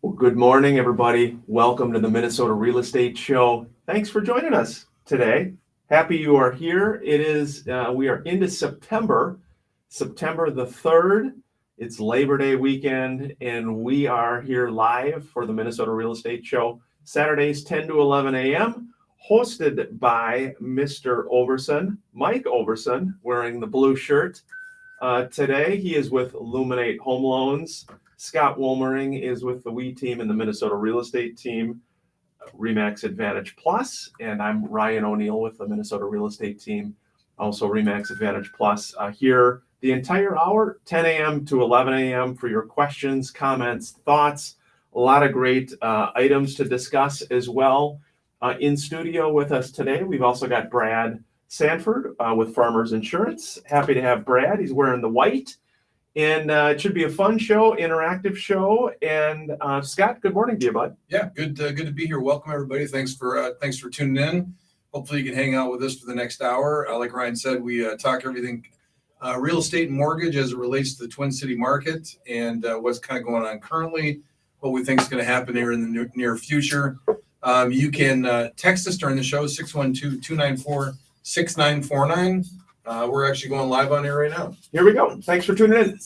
Well, good morning, everybody. Welcome to the Minnesota Real Estate Show. Thanks for joining us today. Happy you are here. We are into September, September the 3rd. It's Labor Day weekend, and we are here live for the Minnesota Real Estate Show, Saturdays 10 to 11 a.m., hosted by Mr. Overson, Mike Overson, wearing the blue shirt. Today, he is with Illuminate Home Loans. Scott Wolmering is with the WE team and the Minnesota Real Estate team, RE/MAX Advantage Plus, and I'm Ryan O'Neill with the Minnesota Real Estate team, also RE/MAX Advantage Plus. Here the entire hour, 10 a.m. to 11 a.m. for your questions, comments, thoughts. A lot of great items to discuss as well. In studio with us today, we've also got Brad Sanford with Farmers Insurance. Happy to have Brad. He's wearing the white. And it should be a fun show, interactive show. And Scott, good morning to you, bud. Yeah, good to be here. Welcome everybody. Thanks for tuning in. Hopefully you can hang out with us for the next hour. Like Ryan said, we talk everything real estate and mortgage as it relates to the Twin City market and what's kind of going on currently, what we think is going to happen here in the near future. You can text us during the show, 612-294-6949. We're actually going live on air right now. Here we go. Thanks for tuning in.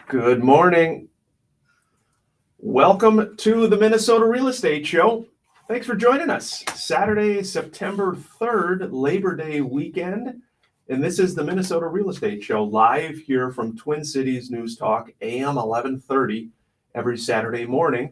Good morning. Welcome to the Minnesota Real Estate Show. Thanks for joining us. Saturday, September 3rd, Labor Day weekend. And this is the Minnesota Real Estate Show live here from Twin Cities News Talk, AM 1130, every Saturday morning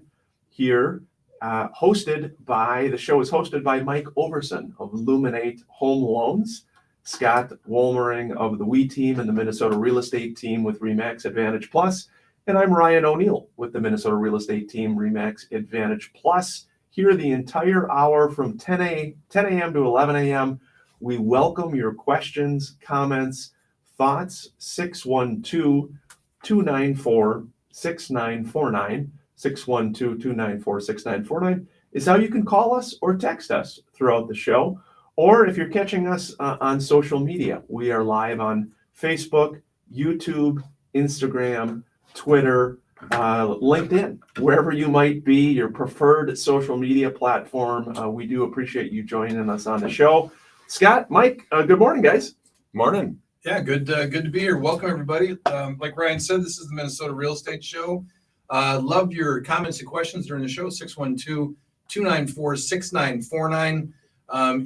here. The show is hosted by Mike Overson of Illuminate Home Loans, Scott Wolmering of the WE team and the Minnesota Real Estate team with RE/MAX Advantage Plus, and I'm Ryan O'Neill with the Minnesota Real Estate team, RE/MAX Advantage Plus. Here the entire hour from 10 a.m. to 11 a.m. We welcome your questions, comments, thoughts. 612-294-6949. 612-294-6949 is how you can call us or text us throughout the show. Or if you're catching us on social media, we are live on Facebook, YouTube, Instagram, Twitter, LinkedIn, wherever you might be, your preferred social media platform. We do appreciate you joining us on the show. Scott, Mike, good morning, guys. Morning. Yeah, good to be here. Welcome everybody. Like Ryan said, this is the Minnesota Real Estate Show. Love your comments and questions during the show, 612-294-6949.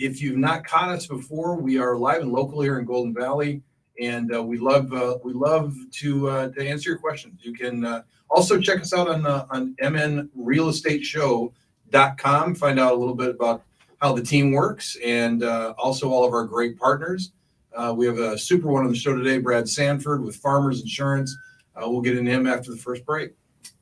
If you've not caught us before, we are live and local here in Golden Valley, and we love to answer your questions. You can also check us out on mnrealestateshow.com, find out a little bit about how the team works, and also all of our great partners. We have a super one on the show today, Brad Sanford with Farmers Insurance. We'll get into him after the first break.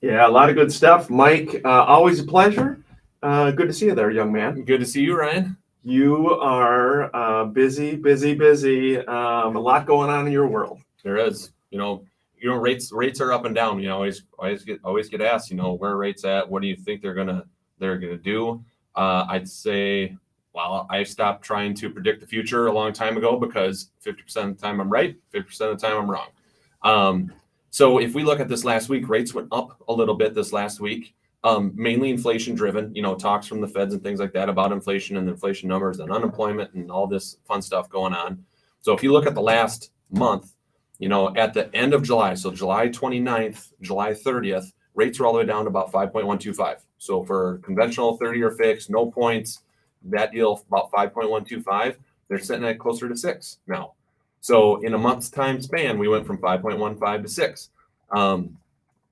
Yeah, a lot of good stuff. Mike, always a pleasure. Good to see you there, young man. Good to see you, Ryan. You are busy. A lot going on in your world. There is. Rates are up and down. Always get asked. Where are rates at? What do you think they're gonna do? I'd say, well, I stopped trying to predict the future a long time ago because 50% of the time I'm right, 50% of the time I'm wrong. So if we look at this last week, rates went up a little bit this last week, mainly inflation driven, talks from the feds and things like that about inflation and inflation numbers and unemployment and all this fun stuff going on. So if you look at the last month, at the end of July, so July 29th, July 30th, rates were all the way down to about 5.125. So for conventional 30-year fixed, no points, that deal about 5.125, they're sitting at closer to 6 now. So in a month's time span, we went from 5.15 to 6.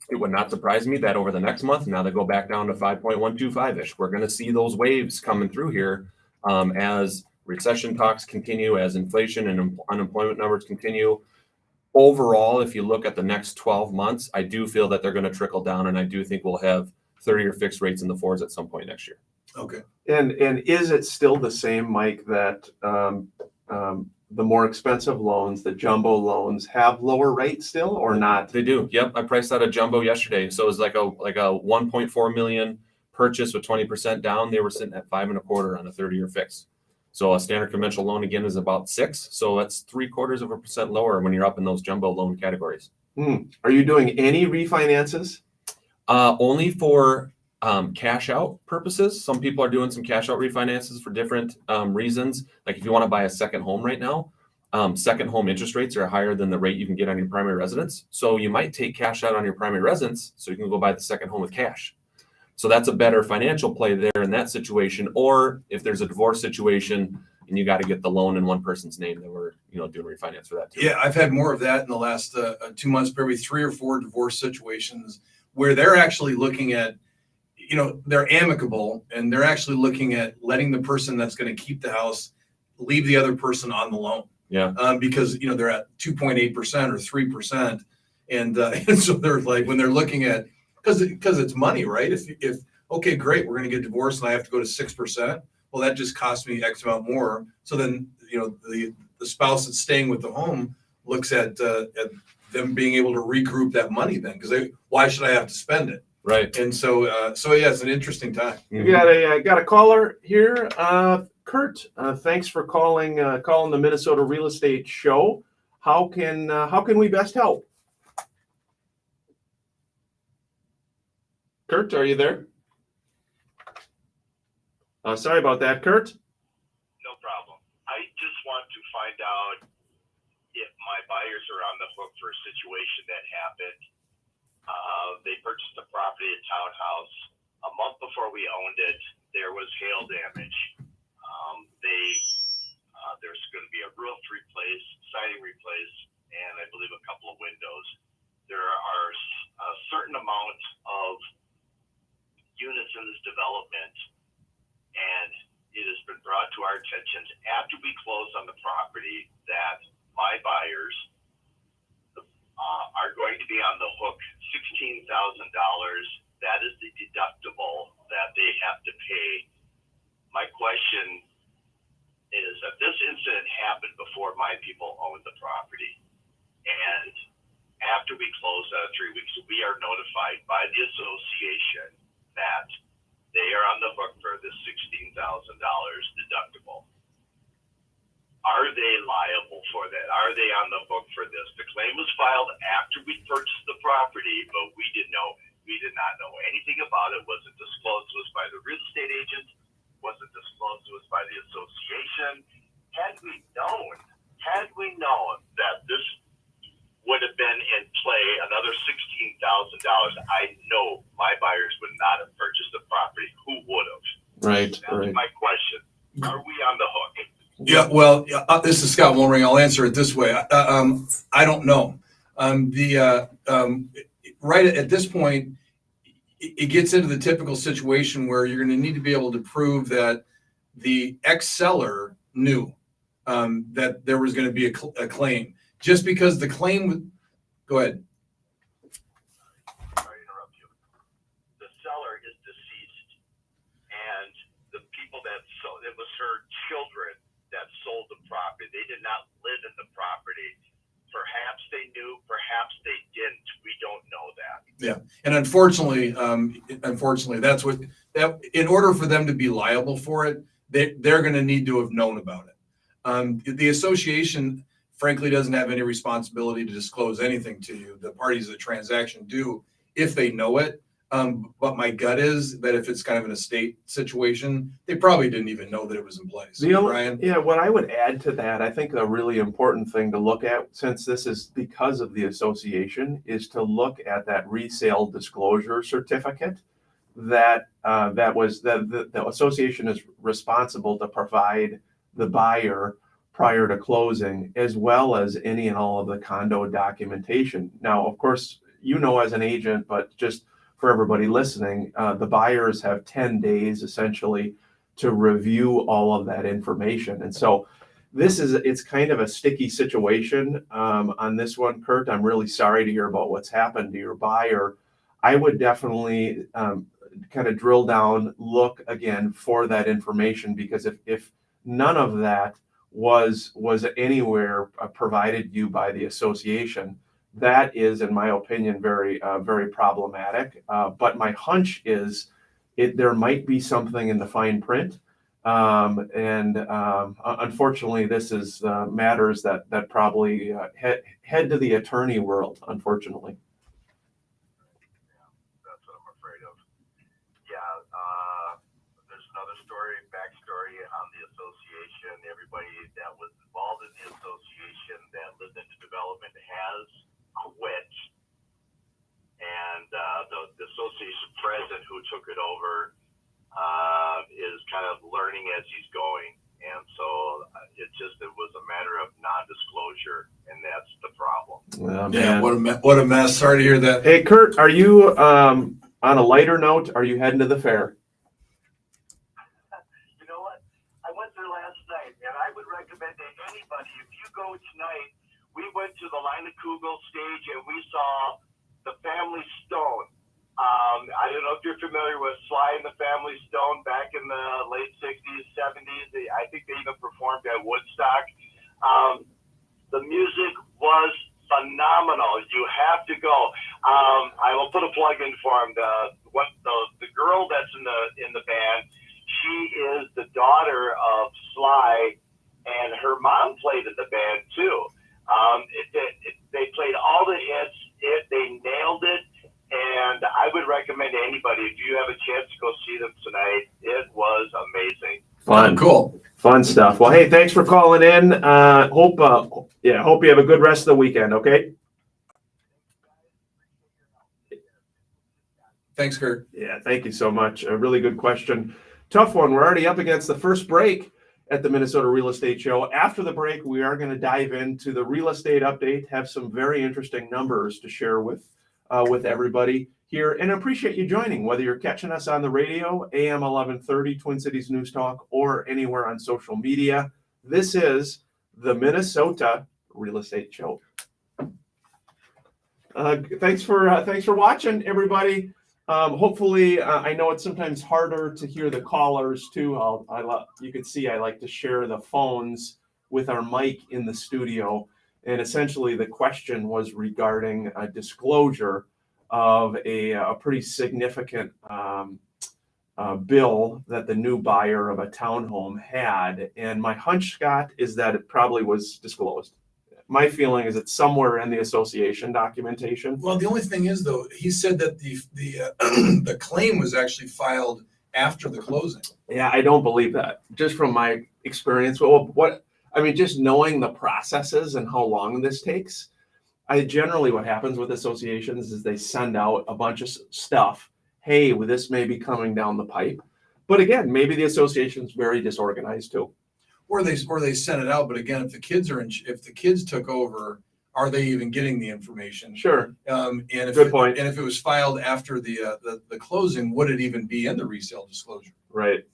It would not surprise me that over the next month, now they go back down to 5.125-ish. We're going to see those waves coming through here as recession talks continue, as inflation and unemployment numbers continue. Overall, if you look at the next 12 months, I do feel that they're going to trickle down, and I do think we'll have 30-year fixed rates in the 4s at some point next year. Okay. And is it still the same, Mike, that the more expensive loans, the jumbo loans, have lower rates still or not? They do. Yep. I priced out a jumbo yesterday. So it was like a 1.4 million purchase with 20% down. They were sitting at 5.25 on a 30-year fix. So a standard conventional loan again is about 6. So that's 0.75% lower when you're up in those jumbo loan categories. Are you doing any refinances? Only for cash out purposes. Some people are doing some cash out refinances for different reasons. Like if you want to buy a second home right now, second home interest rates are higher than the rate you can get on your primary residence. So you might take cash out on your primary residence so you can go buy the second home with cash. So that's a better financial play there in that situation. Or if there's a divorce situation and you got to get the loan in one person's name, then we're doing refinance for that too. Yeah, I've had more of that in the last 2 months, probably 3 or 4 divorce situations where they're actually looking at, they're amicable and they're actually looking at letting the person that's going to keep the house leave the other person on the loan. Yeah. Because they're at 2.8% or 3%, and so they're like when they're looking at because it's money, right? If okay, great, we're going to get divorced and I have to go to 6%. Well, that just costs me X amount more. So then the spouse that's staying with the home looks at them being able to regroup that money then because why should I have to spend it? Right. And so yeah, it's an interesting time. We got a caller here. Kurt, thanks for calling the Minnesota Real Estate Show. How can we best help? Kurt, are you there? Sorry about that, Kurt. No problem. I just want to find out if my buyers are on the hook for a situation that happened. They purchased a property, a townhouse. A month before we owned it, there was hail damage. There's going to be a roof replaced, siding replaced, and I believe a couple of windows. There are a certain amount of units in this development, and it has been brought to our attention after we close on the property that my buyers are going to be on the hook $16,000. That is the deductible that they have to pay. My question is that this incident happened before my people owned the property. And after we closed out 3 weeks, we are notified by the association that they are on the hook for the $16,000 deductible. Are they liable for that? Are they on the hook for this? The claim was filed after we purchased the property, but we did not know anything about it. Wasn't disclosed to us by the real estate agent. Wasn't disclosed to us by the association. Had we known that this would have been in play another $16,000, I know my buyers would not have purchased the property. Who would have? Right. That's my question. Are we on the hook? Yeah, well, this is Scott Wollring. I'll answer it this way. I don't know. Right at this point, it gets into the typical situation where you're going to need to be able to prove that the ex-seller knew that there was going to be a claim. Just because the claim, go ahead. Sorry to interrupt you. The seller is deceased, and the people that sold it was her children that sold the property. They did not live in the property. Perhaps they knew, perhaps they didn't. We don't know that. Yeah, and unfortunately, that's that. In order for them to be liable for it, they're going to need to have known about it. The association, frankly, doesn't have any responsibility to disclose anything to you. The parties of the transaction do if they know it. But my gut is that if it's kind of an estate situation, they probably didn't even know that it was in place. Brian? Yeah, what I would add to that, I think a really important thing to look at, since this is because of the association, is to look at that resale disclosure certificate that the association is responsible to provide the buyer prior to closing, as well as any and all of the condo documentation. Now, of course, as an agent, but just for everybody listening, the buyers have 10 days essentially to review all of that information. And so it's kind of a sticky situation on this one, Kurt. I'm really sorry to hear about what's happened to your buyer. I would definitely kind of drill down, look again for that information, because if none of that was anywhere provided you by the association, that is, in my opinion, very problematic. But my hunch is there might be something in the fine print Unfortunately, this is matters that probably head to the attorney world, unfortunately. That's what I'm afraid of. Yeah, there's another backstory on the association. Everybody that was involved in the association that lived in the development has quit. And the association president who took it over is kind of learning as he's going. And so it was a matter of non-disclosure, and that's the problem. Oh, Yeah, man. what a mess. Sorry to hear that. Hey, Kurt, are you on a lighter note? Are you heading to the fair? You know what? I went there last night, and I would recommend to anybody, if you go tonight, we went to the Line of Kugel stage, and we saw the Family Stone. I don't know if you're familiar with Sly and the Family Stone back in the late 60s, 70s. I think they even performed at Woodstock. The music was phenomenal. You have to go. I will put a plug in for him. The girl that's in the band, she is the daughter of Sly, and her mom played in the band too. They played all the hits. They nailed it. And I would recommend to anybody, if you have a chance to go see them tonight, it was amazing. Fun. Cool. Fun stuff. Well, hey, thanks for calling in. Hope you have a good rest of the weekend. Okay. Thanks, Kurt. Yeah, thank you so much. A really good question. Tough one. We're already up against the first break at the Minnesota Real Estate Show. After the break, we are going to dive into the real estate update, have some very interesting numbers to share with everybody here, and appreciate you joining, whether you're catching us on the radio, AM 1130, Twin Cities News Talk, or anywhere on social media. This is the Minnesota Real Estate Show. Thanks for watching, everybody. Hopefully, I know it's sometimes harder to hear the callers too. You can see I like to share the phones with our mic in the studio. And essentially, the question was regarding a disclosure of a pretty significant bill that the new buyer of a townhome had. And my hunch, Scott, is that it probably was disclosed. My feeling is it's somewhere in the association documentation. Well, the only thing is, though, he said that the claim was actually filed after the closing. Yeah, I don't believe that. Just from my experience, just knowing the processes and how long this takes. What happens with associations is they send out a bunch of stuff. Hey, this may be coming down the pipe. But again, maybe the association's very disorganized too. Or they sent it out, but again, if the kids took over, are they even getting the information? Sure. Good point. And if it was filed after the closing, would it even be in the resale disclosure? Right.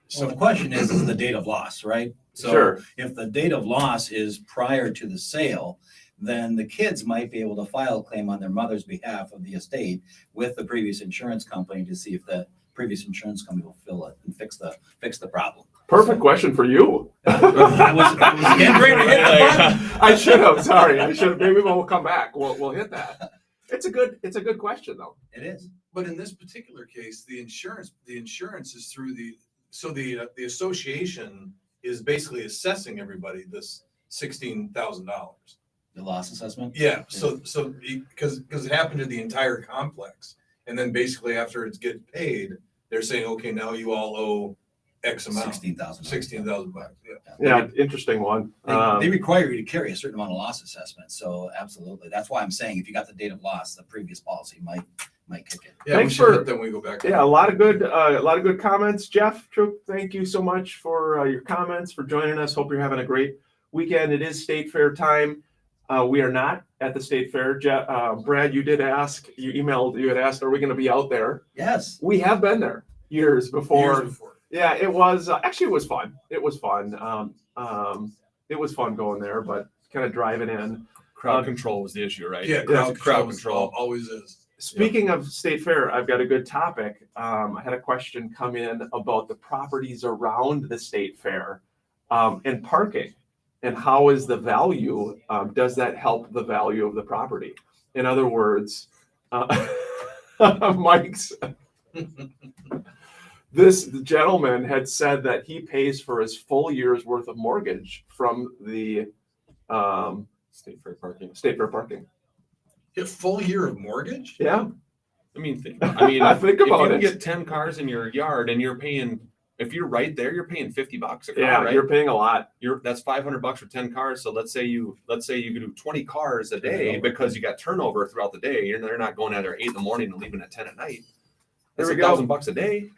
So the question is the date of loss, right? So Sure. if the date of loss is prior to the sale, then the kids might be able to file a claim on their mother's behalf of the estate with the previous insurance company to see if the previous insurance company will fill it and fix the problem. Perfect question for you. I was getting ready to hit the button. I should have. Sorry, I should have. Maybe we'll come back. We'll hit that. It's a good question though. It is. But in this particular case, the insurance is through the association is basically assessing everybody this $16,000. The loss assessment? Yeah, so because it happened to the entire complex, and then basically after it's get paid, they're saying, okay, now you all owe X amount. $16,000. Yeah, interesting one. They require you to carry a certain amount of loss assessment. So absolutely. That's why I'm saying if you got the date of loss, the previous policy might kick in. Yeah, Thanks we should for- hit them when we go back. Yeah, a lot of good comments. Jeff Troop, thank you so much for your comments, for joining us. Hope you're having a great weekend. It is State Fair time. We are not at the State Fair. Brad, you had asked, are we going to be out there? Yes. We have been there years before. Years before. Yeah, it was actually it was fun. It was fun. It was fun going there, but kind of driving in. Crowd control was the issue, right? Yeah, Yeah, crowd control always is. Speaking of State Fair, I've got a good topic. I had a question come in about the properties around the State Fair and parking, and how is the value? Does that help the value of the property? In other words, Mike's. This gentleman had said that he pays for his full year's worth of mortgage from the State fair parking. state fair parking. A full year of mortgage? Yeah, I mean, think about it. Think if about you can it. get 10 cars in your yard and you're paying, if you're right there, you're paying $50 a car, yeah, right? you're paying a lot. That's $500 for 10 cars. So let's say you could do 20 cars a day because you got turnover throughout the day. They're not going out there 8 in the morning and leaving at 10 at night. That's There we go. $1,000 a day,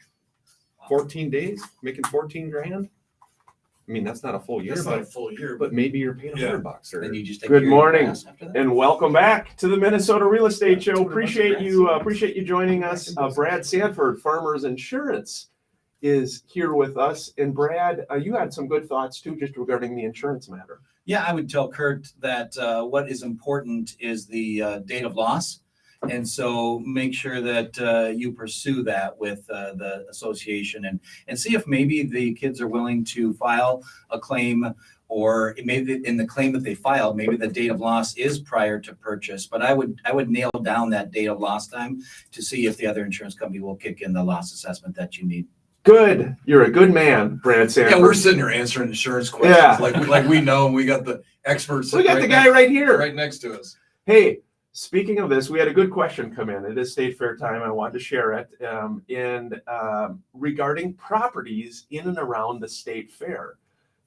14 days, making 14 grand. I mean, that's not a full year, That's not a but full year, but maybe you're paying Yeah. $100 or Then you just take Good care of your morning. grass after that? And welcome back to the Minnesota Real Estate Show. $200 Appreciate you joining us. Brad Sanford, Farmers Insurance, is here with us. And Brad, you had some good thoughts too, just regarding the insurance matter. Yeah, I would tell Kurt that what is important is the date of loss. And so make sure that you pursue that with the association and see if maybe the kids are willing to file a claim, or maybe in the claim that they filed, maybe the date of loss is prior to purchase. But I would nail down that date of loss time to see if the other insurance company will kick in the loss assessment that you need. Good. You're a good man, Brad Sanford. yeah, we're sitting here answering insurance questions Yeah. like we know, and we got the experts. We got right the guy right here. right next to us. Hey, speaking of this, we had a good question come in. It is State Fair time. I wanted to share it. Regarding properties in and around the State Fair,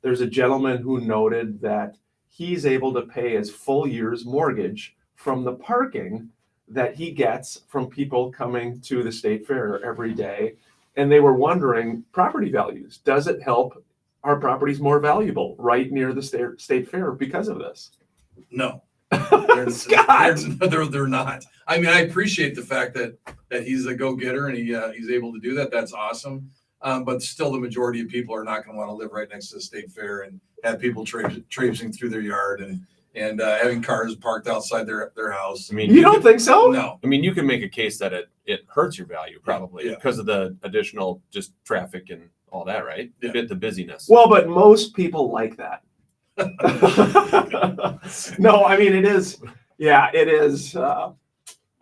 there's a gentleman who noted that he's able to pay his full year's mortgage from the parking that he gets from people coming to the State Fair every day. And they were wondering property values. Does it help our properties more valuable right near the State Fair because of this? No. Scott! They're not. I mean, I appreciate the fact that he's a go-getter and he's able to do that. That's awesome. But still, the majority of people are not going to want to live right next to the State Fair and have people traipsing through their yard and having cars parked outside their house. I mean, You don't think so? No. I mean, you can make a case that it hurts your value probably Yeah. because of the additional just traffic and all that, right? Yeah. The busyness. Well, but most people like that. No, I mean, it is. Yeah, it is. I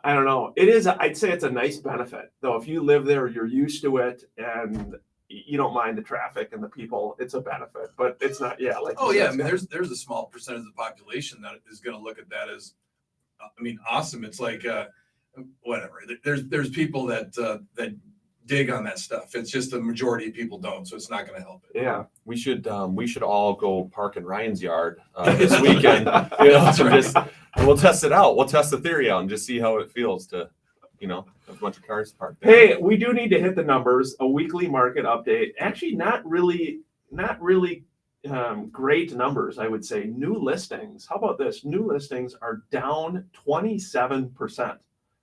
don't know. It is. I'd say it's a nice benefit, though. If you live there, you're used to it, and you don't mind the traffic and the people. It's a benefit, but it's not. Yeah, like. Oh you yeah, I said, mean, Scott. there's a small percentage of the population that is going to look at that as, I mean, awesome. It's like whatever. There's people that dig on that stuff. It's just the majority of people don't, so it's not going to help it. Yeah. We should all go park in Ryan's yard this weekend. You know, That's and right. and we'll test it out. We'll test the theory out and just see how it feels to, have a bunch of cars parked there. Hey, we do need to hit the numbers. A weekly market update. Actually, not really great numbers, I would say. New listings. How about this? New listings are down 27%.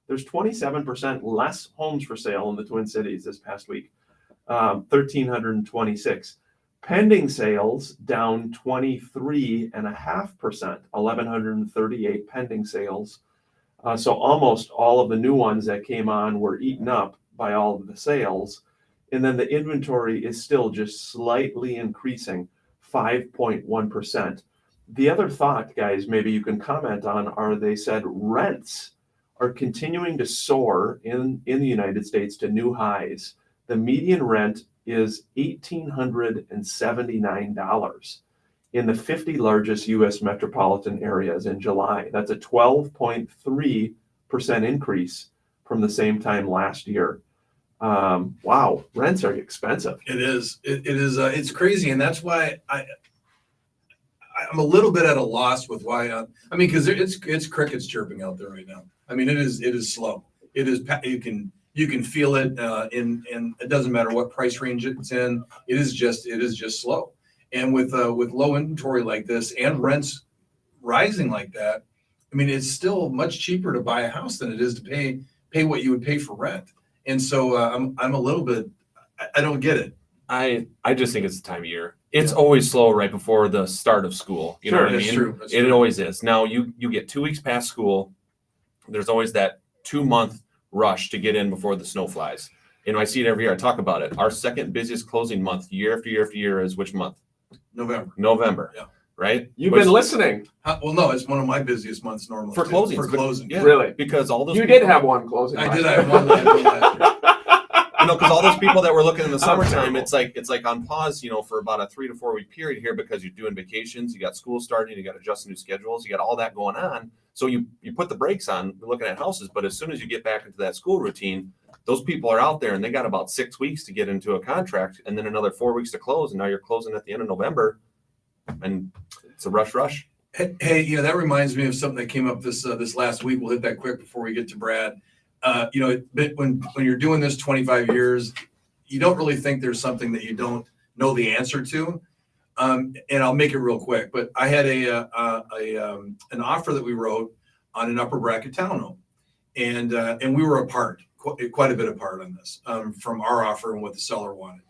There's 27% less homes for sale in the Twin Cities this past week. 1,326. Pending sales down 23.5%. 1,138 pending sales. So almost all of the new ones that came on were eaten up by all of the sales. And then the inventory is still just slightly increasing, 5.1%. The other thought, guys, maybe you can comment on, are they said rents are continuing to soar in the United States to new highs. The median rent is $1,879 in the 50 largest U.S. metropolitan areas in July. That's a 12.3% increase from the same time last year. Wow, rents are expensive. It is. It is. It's crazy, and that's why I'm a little bit at a loss with why. I mean, because it's crickets chirping out there right now. I mean, it is slow. It is. You can feel it and it doesn't matter what price range it's in. It is just slow. And with low inventory like this and rents rising like that, I mean, it's still much cheaper to buy a house than it is to pay what you would pay for rent. And so I'm a little bit. I don't get it. I just think it's the time of year. It's always slow right before the start of school. You know Sure, what I that's mean? true. That's It true. always is. Now you get 2 weeks past school. There's always that 2-month rush to get in before the snow flies. And I see it every year. I talk about it. Our second busiest closing month, year after year after year, is which month? November. Yeah. Right? You've Which- been listening. Well, no, it's one of my busiest months normally For closings, For but- closing, yeah. Really? Because all those You people- did have one closing. I last did. year. I have one last year. because all those people that were looking in the I'm summertime, terrible. it's like on pause, for about a 3 to 4 week period here because you're doing vacations, you got school starting, you got adjusting new schedules, you got all that going on. So you put the brakes on looking at houses, but as soon as you get back into that school routine, those people are out there and they got about 6 weeks to get into a contract and then another 4 weeks to close. And now you're closing at the end of November and it's a rush. Hey, that reminds me of something that came up this last week. We'll hit that quick before we get to Brad. When you're doing this 25 years, you don't really think there's something that you don't know the answer to. And I'll make it real quick. But I had an offer that we wrote on an upper bracket townhome, and we were apart, quite a bit apart on this, from our offer and what the seller wanted.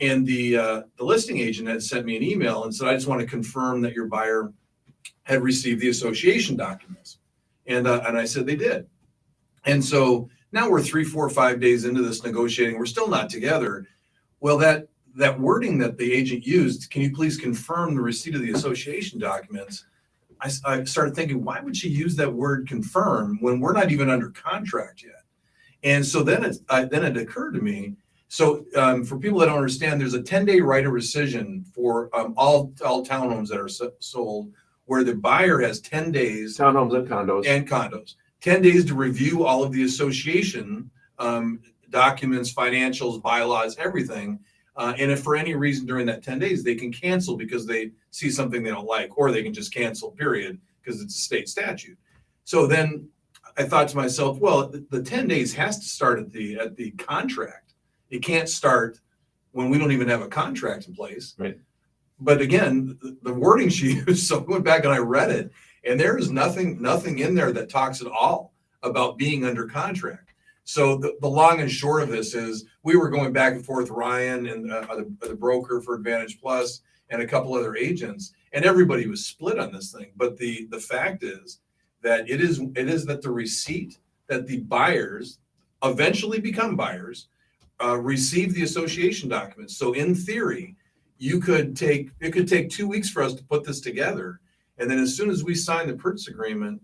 And the listing agent had sent me an email and said, I just want to confirm that your buyer had received the association documents. And I said they did. And so now we're 3, 4, 5 days into this negotiating. We're still not together. Well, that wording that the agent used, can you please confirm the receipt of the association documents? I started thinking, why would she use that word confirm when we're not even under contract yet? And so then it occurred to me. So for people that don't understand, there's a 10-day right of rescission for all townhomes that are sold, where the buyer has 10 days. Townhomes and condos. 10 days to review all of the association documents, financials, bylaws, everything. And if for any reason during that 10 days, they can cancel because they see something they don't like, or they can just cancel, period, because it's a state statute. So then I thought to myself, well, the 10 days has to start at the contract. It can't start when we don't even have a contract in place. Right. But again, the wording she used, so I went back and I read it, and there is nothing in there that talks at all about being under contract. So the long and short of this is we were going back and forth, Ryan and the broker for Advantage Plus and a couple other agents, and everybody was split on this thing. But the fact is that it is that the receipt that the buyers eventually become buyers receive the association documents. So in theory, it could take 2 weeks for us to put this together. And then as soon as we sign the purchase agreement,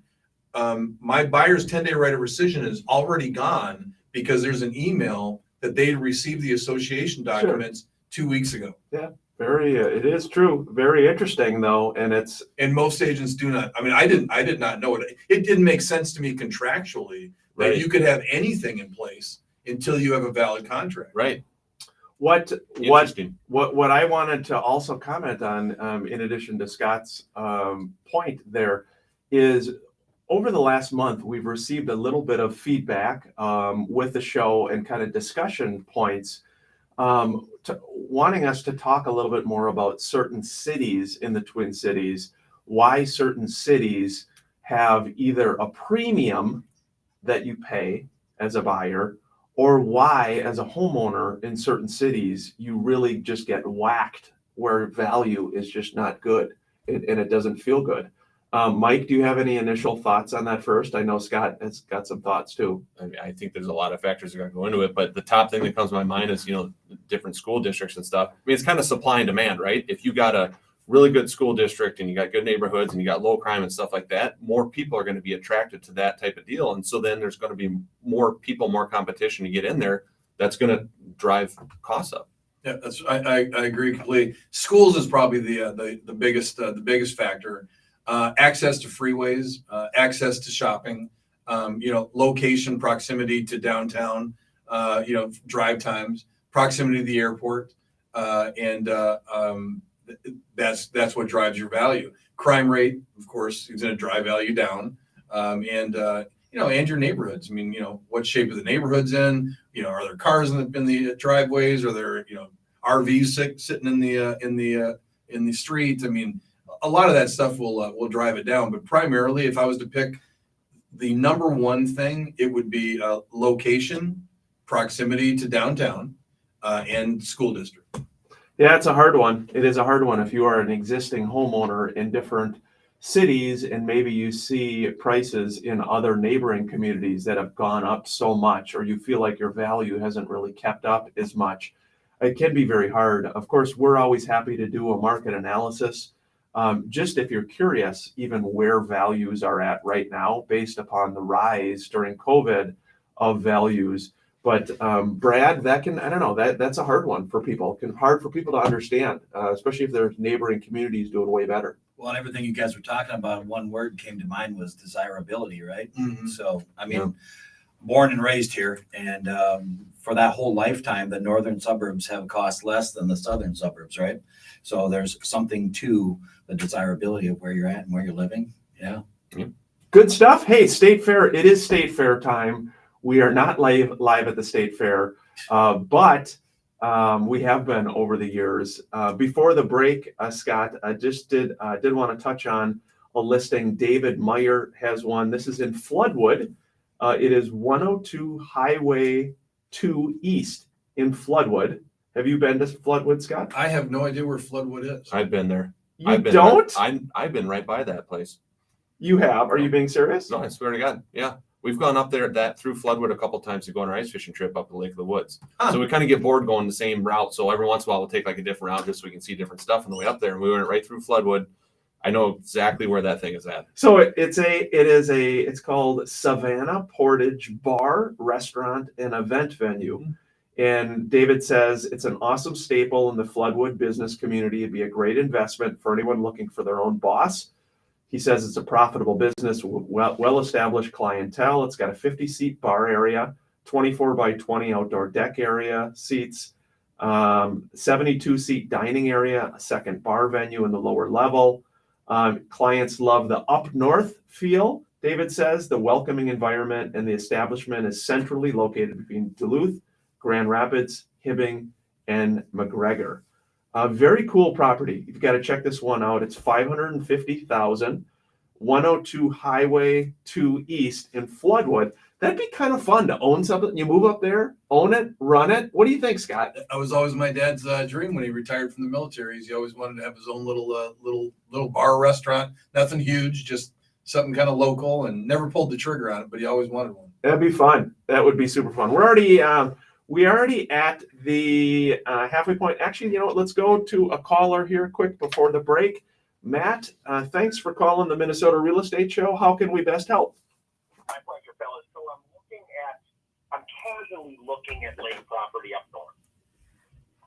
my buyer's 10-day right of rescission is already gone because there's an email that they received the association documents 2 weeks ago. Yeah, it is true. Very interesting though. And most agents do not. I mean, I did not know it. It didn't make sense to me contractually that Right. you could have anything in place until you have a valid contract. Right. Interesting. What I wanted to also comment on, in addition to Scott's point there, is over the last month, we've received a little bit of feedback with the show and kind of discussion points, wanting us to talk a little bit more about certain cities in the Twin Cities, why certain cities have either a premium that you pay as a buyer, or why, as a homeowner in certain cities, you really just get whacked where value is just not good and it doesn't feel good. Mike, do you have any initial thoughts on that first? I know Scott has got some thoughts too. I think there's a lot of factors that are going to go into it, but the top thing that comes to my mind is, different school districts and stuff. I mean, it's kind of supply and demand, right? If you got a really good school district and you got good neighborhoods and you got low crime and stuff like that, more people are going to be attracted to that type of deal. And so then there's going to be more people, more competition to get in there. That's going to drive costs up. Yeah, I agree completely. Schools is probably the biggest factor. Access to freeways, access to shopping, location, proximity to downtown, drive times, proximity to the airport, and that's what drives your value. Crime rate, of course, is going to drive value down, and your neighborhoods. I mean, what shape of the neighborhood's in? Are there cars in the driveways? Are there RVs sitting in the street? I mean, a lot of that stuff will drive it down. But primarily, if I was to pick the number one thing, it would be location, proximity to downtown, and school district. Yeah, it's a hard one. It is a hard one if you are an existing homeowner in different cities and maybe you see prices in other neighboring communities that have gone up so much, or you feel like your value hasn't really kept up as much. It can be very hard. Of course, we're always happy to do a market analysis. Just if you're curious, even where values are at right now, based upon the rise during COVID of values, But Brad, that can, I don't know, that's a hard one for people. Hard for people to understand, especially if their neighboring communities doing way better. Well, and everything you guys were talking about, one word came to mind was desirability, right? Mhm. So, I mean, Yeah. born and raised here, and for that whole lifetime, the northern suburbs have cost less than the southern suburbs, right? So there's something to the desirability of where you're at and where you're living. Yeah. Good stuff. Hey, State Fair, it is State Fair time. We are not live at the State Fair, but we have been over the years. Before the break, Scott, I just did want to touch on a listing. David Meyer has one. This is in Floodwood. It is 102 Highway 2 East in Floodwood. Have you been to Floodwood, Scott? I have no idea where Floodwood is. I've been there. You I've been don't? I've been right by that place. You have? Are you being serious? No, I swear to God. Yeah. We've gone up there through Floodwood a couple times to go on our ice fishing trip up to Lake of the Woods. Huh. So we kind of get bored going the same route. So every once in a while we'll take like a different route just so we can see different stuff on the way up there. And we went right through Floodwood. I know exactly where that thing is at. So it's called Savannah Portage Bar, Restaurant, and Event Venue. And David says it's an awesome staple in the Floodwood business community. It'd be a great investment for anyone looking for their own boss. He says it's a profitable business, well-established clientele. It's got a 50-seat bar area, 24 by 20 outdoor deck area seats, 72-seat dining area, a second bar venue in the lower level. Clients love the up north feel, David says. The welcoming environment and the establishment is centrally located between Duluth, Grand Rapids, Hibbing, and McGregor. Very cool property. You've got to check this one out. It's $550,000, 102 Highway 2 East in Floodwood. That'd be kind of fun to own something. You move up there, own it, run it. What do you think, Scott? That was always my dad's dream when he retired from the military. He always wanted to have his own little bar restaurant. Nothing huge, just something kind of local, and never pulled the trigger on it, but he always wanted one. That'd be fun. That would be super fun. We're already at the halfway point. Actually, you know what? Let's go to a caller here quick before the break. Matt, thanks for calling the Minnesota Real Estate Show. How can we best help? My pleasure, fellas. So I'm casually looking at lake property up north.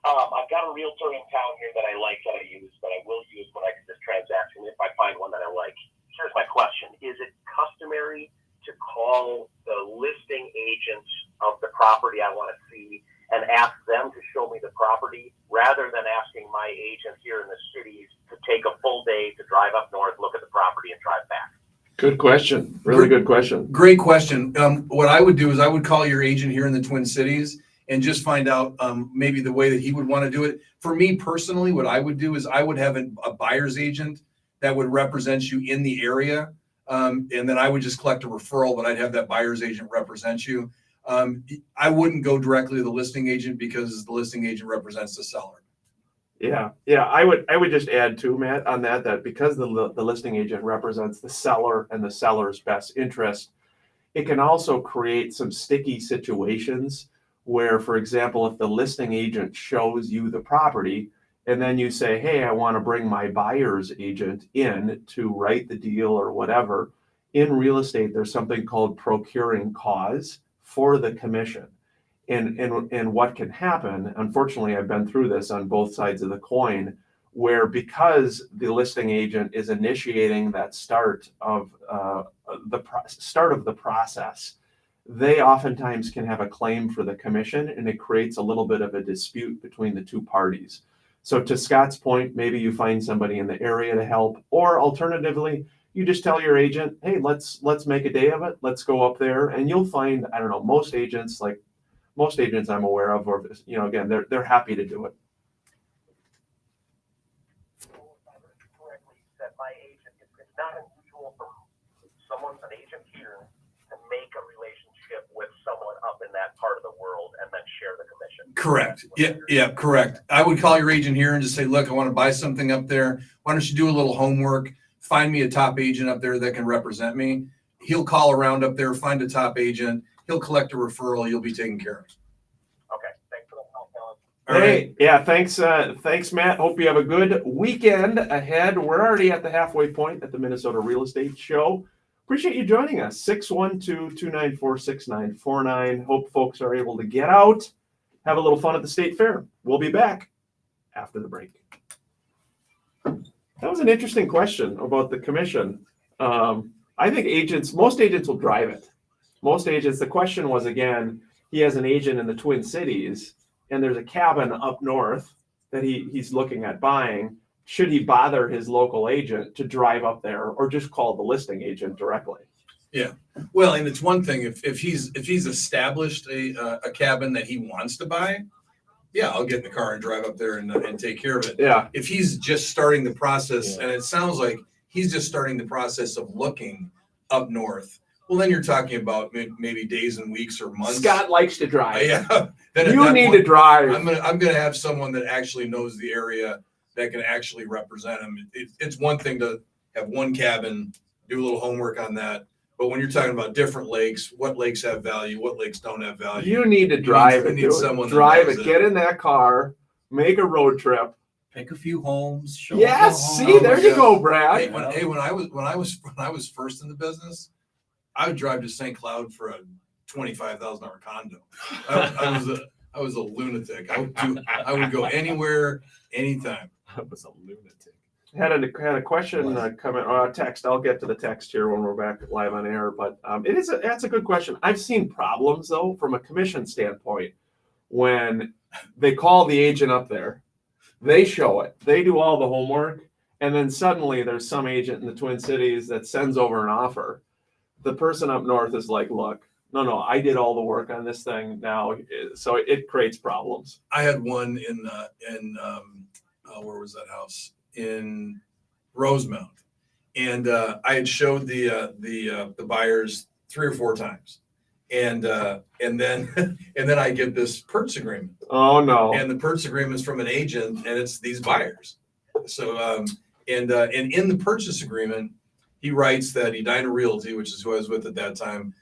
I've got a realtor in town here that I like that I use, but I will use when I do this transaction if I find one that I like. Here's my question. Is it customary to call the listing agents of the property I want to see and ask them to show me the property rather than asking my agent here in the cities to take a full day to drive up north, look at the property, and drive back? Good question. Really good question. Great question. What I would do is I would call your agent here in the Twin Cities and just find out maybe the way that he would want to do it. For me personally, what I would do is I would have a buyer's agent that would represent you in the area. And then I would just collect a referral, but I'd have that buyer's agent represent you. I wouldn't go directly to the listing agent because the listing agent represents the seller. Yeah. I would just add too, Matt, on that because the listing agent represents the seller and the seller's best interest, it can also create some sticky situations where, for example, if the listing agent shows you the property and then you say, hey, I want to bring my buyer's agent in to write the deal or whatever, in real estate, there's something called procuring cause for the commission. And what can happen, unfortunately, I've been through this on both sides of the coin, where because the listing agent is initiating that start of the process, they oftentimes can have a claim for the commission, and it creates a little bit of a dispute between the two parties. So to Scott's point, maybe you find somebody in the area to help, or alternatively, you just tell your agent, hey, let's make a day of it. Let's go up there, and you'll find, I don't know, most agents I'm aware of, or again, they're happy to do it. Correctly said, my agent, it's not unusual for an agent here to make a relationship with someone up in that part of the world and then share the commission. Correct. Yeah, correct. I would call your agent here and just say, look, I want to buy something up there. Why don't you do a little homework? Find me a top agent up there that can represent me. He'll call around up there, find a top agent. He'll collect a referral. You'll be taken care of. Okay, thanks for the help, fellas. All right. Yeah, thanks, Matt. Hope you have a good weekend ahead. We're already at the halfway point at the Minnesota Real Estate Show. Appreciate you joining us. 612-294-6949. Hope folks are able to get out, have a little fun at the state fair. We'll be back after the break. That was an interesting question about the commission. I think most agents will drive it. Most agents, the question was, again, he has an agent in the Twin Cities and there's a cabin up north that he's looking at buying. Should he bother his local agent to drive up there or just call the listing agent directly? Well, and it's one thing if he's established a cabin that he wants to buy, yeah, I'll get in the car and drive up there and take care of it. Yeah. If he's just starting the process, and it sounds like he's just starting the process of looking up north, well, then you're talking about maybe days and weeks or months. Scott likes to drive. Yeah. Then at You that need point, to drive. I'm gonna have someone that actually knows the area that can actually represent him. It's one thing to have one cabin, do a little homework on that. But when you're talking about different lakes, what lakes have value, what lakes don't have value. You need to drive you it. need dude. someone that Drive knows it. it. Get in that car. Make a road trip. Pick a few homes. Show Yes. them the See, home. there you yeah. go, Brad. When I was first in the business, I would drive to St. Cloud for a $25,000 condo. I was a lunatic. I would go anywhere, anytime. I was a lunatic. Had a question come in, or a text. I'll get to the text here when we're back live on air. But that's a good question. I've seen problems though from a commission standpoint when they call the agent up there, they show it, they do all the homework, and then suddenly there's some agent in the Twin Cities that sends over an offer. The person up north is like, "Look, no, I did all the work on this thing now," so it creates problems. I had one in where was that house? In Rosemount, and I had showed the buyers 3 or 4 times, and then I get this purchase agreement, Oh no! and the purchase agreement is from an agent, and it's these buyers. So and in the purchase agreement, he writes that Edina Realty, which is who I was with at that time,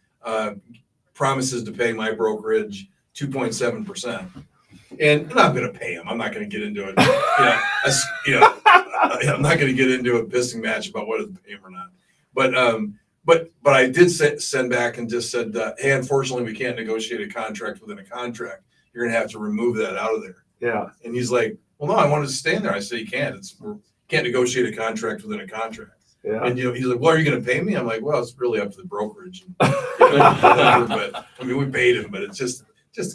promises to pay my brokerage 2.7%. And I'm going to pay him. I'm not going to get into it. I'm not going to get into a pissing match about whether to pay him or not. But I did send back and just said, hey, unfortunately, we can't negotiate a contract within a contract. You're going to have to remove that out of there. Yeah. And he's like, well, no, I wanted to stay in there. I said, you can't. Can't negotiate a contract within a contract. Yeah. And he's like, well, are you going to pay me? I'm like, well, it's really up to the brokerage. But I mean, we paid him, but it's just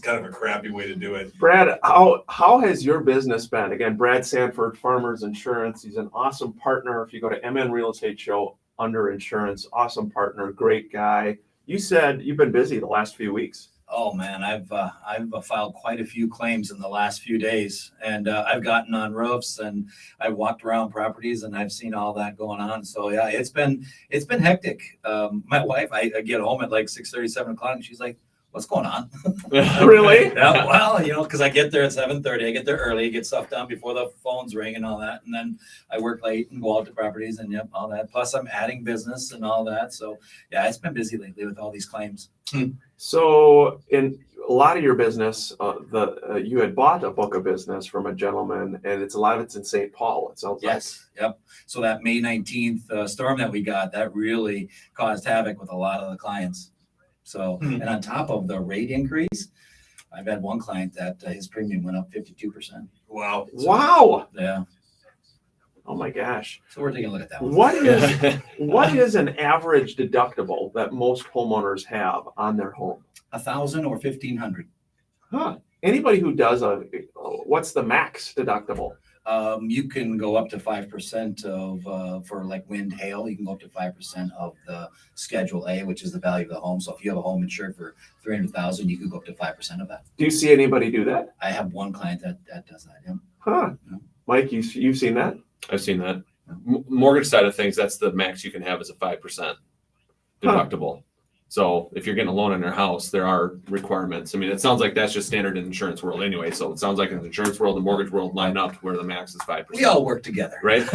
kind of a crappy way to do it. Brad, how has your business been? Again, Brad Sanford, Farmers Insurance. He's an awesome partner. If you go to MN Real Estate Show under insurance, awesome partner, great guy. You said you've been busy the last few weeks. Oh man, I've filed quite a few claims in the last few days, and I've gotten on roofs and I've walked around properties and I've seen all that going on. So yeah, it's been hectic. My wife, I get home at like 6:30, 7 o'clock, and she's like, "What's going on?" Really? Yeah, well, because I get there at 7:30. I get there early, get stuff done before the phones ring and all that, and then I work late and go out to properties and all that. Plus, I'm adding business and all that. So yeah, it's been busy lately with all these claims. So in a lot of your business, you had bought a book of business from a gentleman, and a lot of it's in St. Paul. It sounds Yes. Yep. So that May 19th storm that we got, that really caused havoc with a lot of the clients. So, and on top of the rate increase, I've had one client that his premium went up 52%. Wow. like. Wow! Yeah. Oh my gosh! So we're taking a look at that one. What is an average deductible that most homeowners have on their home? 1,000 or 1,500. Huh? Anybody who does what's the max deductible? You can go up to 5% of for like wind, hail. You can go up to 5% of the Schedule A, which is the value of the home. So if you have a home insured for 300,000, you could go up to 5% of that. Do you see anybody do that? I have one client that does that. Yeah. Huh? Yeah. Mike, you've seen that? I've seen that. Mortgage side of things, that's the max you can have is a 5% deductible. So if you're getting a loan on your house, there are requirements. I mean, it sounds like that's just standard in the insurance world anyway. So it sounds like in the insurance world, the mortgage world line up where the max is 5%. We all work together. Right?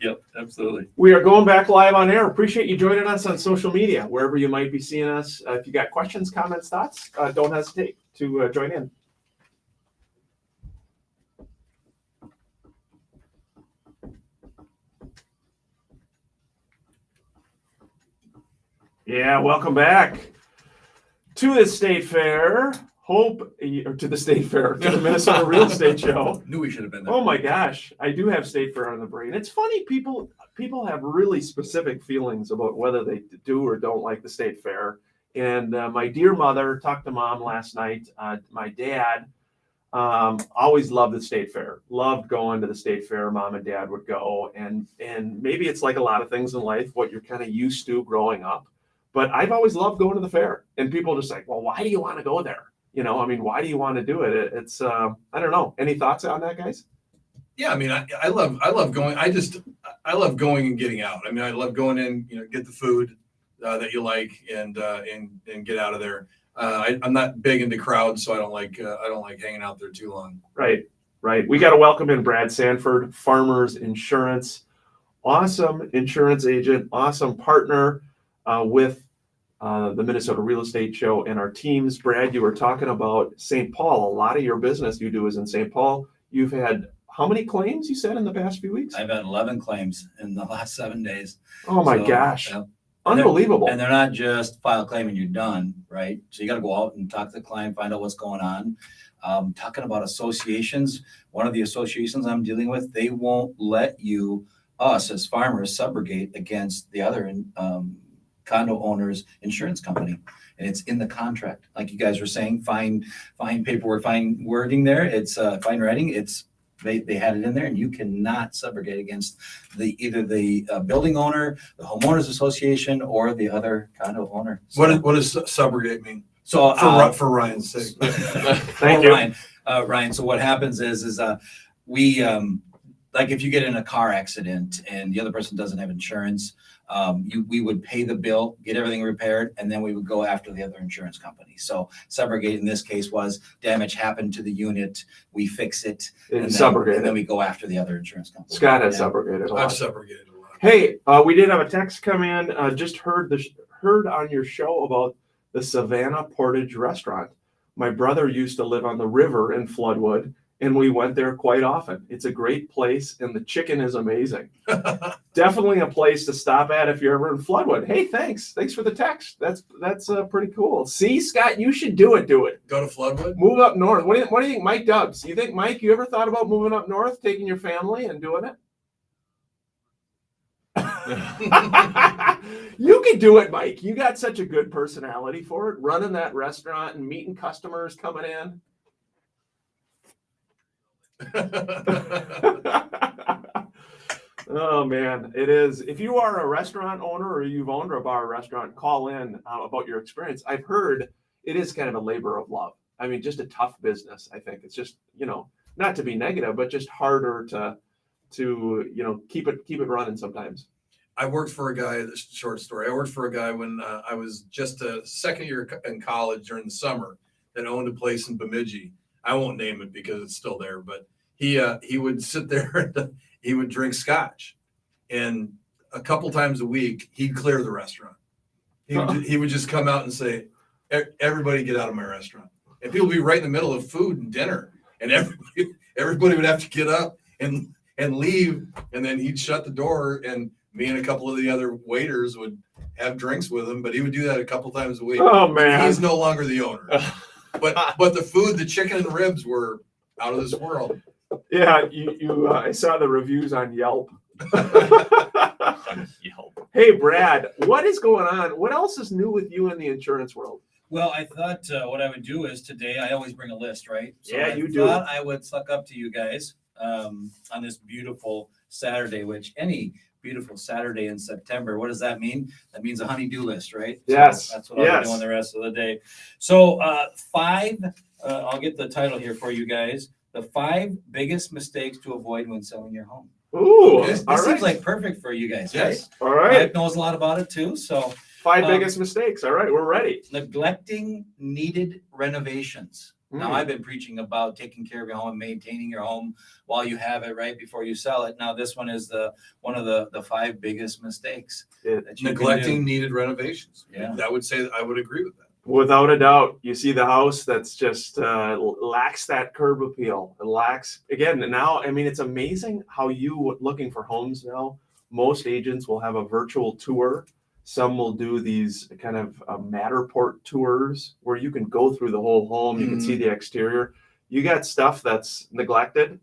Yep, absolutely. We are going back live on air. Appreciate you joining us on social media, wherever you might be seeing us. If you got questions, comments, thoughts, don't hesitate to join in. Yeah, welcome back to the State Fair. To the Minnesota Real Estate Show. Knew we should have been there. Oh my gosh, I do have State Fair on the brain. It's funny, people have really specific feelings about whether they do or don't like the State Fair. And my dear mother talked to mom last night. My dad always loved the State Fair. Loved going to the State Fair. Mom and dad would go, and maybe it's like a lot of things in life, what you're kind of used to growing up. But I've always loved going to the fair, and people are just like, well, why do you want to go there? You know, I mean, why do you want to do it? It's I don't know. Any thoughts on that, guys? Yeah, I mean, I love going. I love going and getting out. I mean, I love going in, get the food that you like and get out of there. I'm not big into crowds, so I don't like hanging out there too long. Right. We got to welcome in Brad Sanford, Farmers Insurance, awesome insurance agent, awesome partner with the Minnesota Real Estate Show and our teams. Brad, you were talking about St. Paul. A lot of your business you do is in St. Paul. You've had how many claims you said in the past few weeks? I've had 11 claims in the last 7 days. Oh my So, gosh. yeah. Unbelievable. And they're not just file a claim and you're done, right? So you got to go out and talk to the client, find out what's going on. Talking about associations, one of the associations I'm dealing with, they won't let us as farmers subrogate against the other condo owners insurance company. And it's in the contract. Like you guys were saying, fine paperwork, fine wording there. It's fine writing. They had it in there, and you cannot subrogate against either the building owner, the homeowners association, or the other condo owner. So, What does subrogate mean? so For Ryan's sake. Thank you. Ryan. So what happens is we like if you get in a car accident and the other person doesn't have insurance, we would pay the bill, get everything repaired, and then we would go after the other insurance company. So subrogate in this case was damage happened to the unit, we fix it, And and subrogate. then we go after the other insurance company. Scott has Yeah. subrogated a I've lot. subrogated a lot. Hey, we did have a text come in. Just heard on your show about the Savannah Portage restaurant. My brother used to live on the river in Floodwood, and we went there quite often. It's a great place, and the chicken is amazing. Definitely a place to stop at if you're ever in Floodwood. Hey, thanks for the text. That's pretty cool. See, Scott, you should do it. Go to Floodwood? Move up north. What do you think, Mike Dubs? You think, Mike, you ever thought about moving up north, taking your family and doing it? You could do it, Mike. You got such a good personality for it, running that restaurant and meeting customers coming in. Oh man, it is. If you are a restaurant owner or you've owned a bar or restaurant, call in about your experience. I've heard it is kind of a labor of love. I mean, just a tough business. I think it's just, not to be negative, but just harder to keep it running sometimes. I worked for a guy, this is a short story. I worked for a guy when I was just a second year in college during the summer that owned a place in Bemidji. I won't name it because it's still there, but he would sit there and he would drink scotch, and a couple times a week he'd clear the restaurant. He would just come out and say, "Everybody get out of my restaurant," and people would be right in the middle of food and dinner, and everybody would have to get up and leave, and then he'd shut the door, and me and a couple of the other waiters would have drinks with him, but he would do that a couple times a week. Oh man, He's no longer the owner. But the food, the chicken and the ribs were out of this world. yeah. You I saw the reviews on Yelp. Yelp. Hey, Brad, what is going on? What else is new with you in the insurance world? Well, I thought what I would do is today, I always bring a list, right? Yeah, you do. do. I would suck up to you guys on this beautiful Saturday, which any beautiful Saturday in September, what does that mean? That means a honey-do list, right? Yes, So that's what I'll yes. be doing the rest of the day. So 5, I'll get the title here for you guys. The 5 biggest mistakes to avoid when selling your home. Ooh, Okay. This all seems right. like perfect for you guys, Yes. All right? right. Mike knows a lot about it too, so. 5 Um, biggest mistakes. All right, we're ready. Neglecting needed renovations. Now, Mm. I've been preaching about taking care of your home, maintaining your home while you have it, right, before you sell it. Now, this one is one of the 5 biggest mistakes. Yeah. that you can Neglecting needed renovations. Yeah. I would agree with that. Without a doubt, you see the house that's just lacks that curb appeal. It lacks, again, now, I mean, it's amazing how looking for homes now, most agents will have a virtual tour Some will do these kind of Matterport tours where you can go through the whole home. You can see the exterior. You got stuff that's neglected.